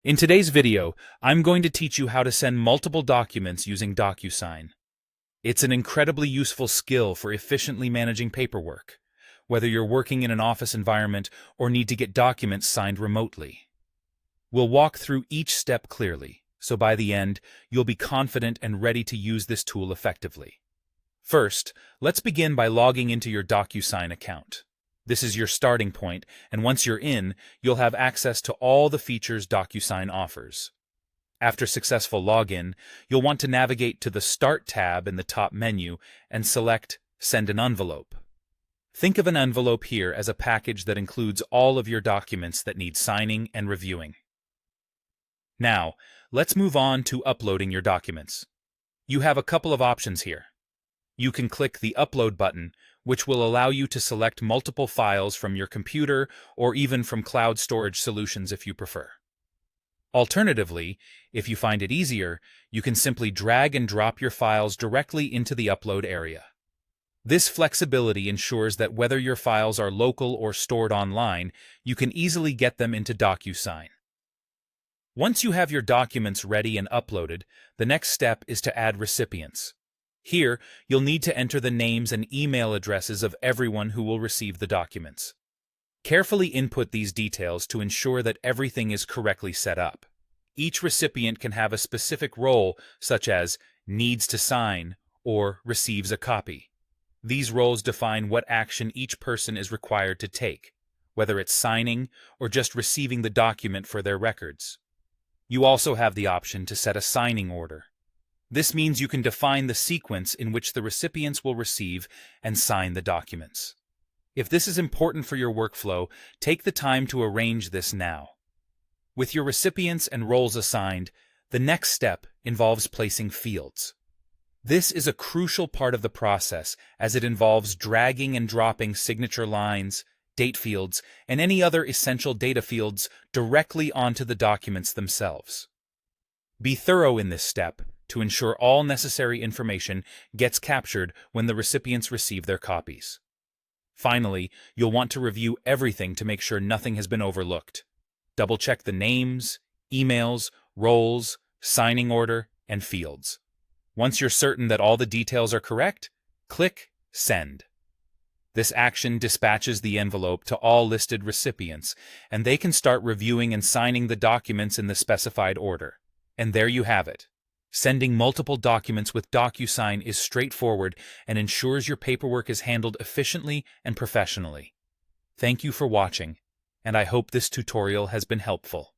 In today's video, I'm going to teach you how to send multiple documents using DocuSign. It's an incredibly useful skill for efficiently managing paperwork, whether you're working in an office environment or need to get documents signed remotely. We'll walk through each step clearly, so by the end, you'll be confident and ready to use this tool effectively. First, let's begin by logging into your DocuSign account. This is your starting point, and once you're in, you'll have access to all the features DocuSign offers. After successful login, you'll want to navigate to the Start tab in the top menu and select Send an Envelope. Think of an envelope here as a package that includes all of your documents that need signing and reviewing. Now, let's move on to uploading your documents. You have a couple of options here. You can click the Upload button, which will allow you to select multiple files from your computer or even from cloud storage solutions if you prefer. Alternatively, if you find it easier, you can simply drag and drop your files directly into the upload area. This flexibility ensures that whether your files are local or stored online, you can easily get them into DocuSign. Once you have your documents ready and uploaded, the next step is to add recipients. Here, you'll need to enter the names and email addresses of everyone who will receive the documents. Carefully input these details to ensure that everything is correctly set up. Each recipient can have a specific role, such as needs to sign or receives a copy. These roles define what action each person is required to take, whether it's signing or just receiving the document for their records. You also have the option to set a signing order. This means you can define the sequence in which the recipients will receive and sign the documents. If this is important for your workflow, take the time to arrange this now. With your recipients and roles assigned, the next step involves placing fields. This is a crucial part of the process as it involves dragging and dropping signature lines, date fields, and any other essential data fields directly onto the documents themselves. Be thorough in this step to ensure all necessary information gets captured when the recipients receive their copies. Finally, you'll want to review everything to make sure nothing has been overlooked. Double-check the names, emails, roles, signing order, and fields. Once you're certain that all the details are correct, click Send. This action dispatches the envelope to all listed recipients, and they can start reviewing and signing the documents in the specified order. And there you have it. Sending multiple documents with DocuSign is straightforward and ensures your paperwork is handled efficiently and professionally. Thank you for watching, and I hope this tutorial has been helpful.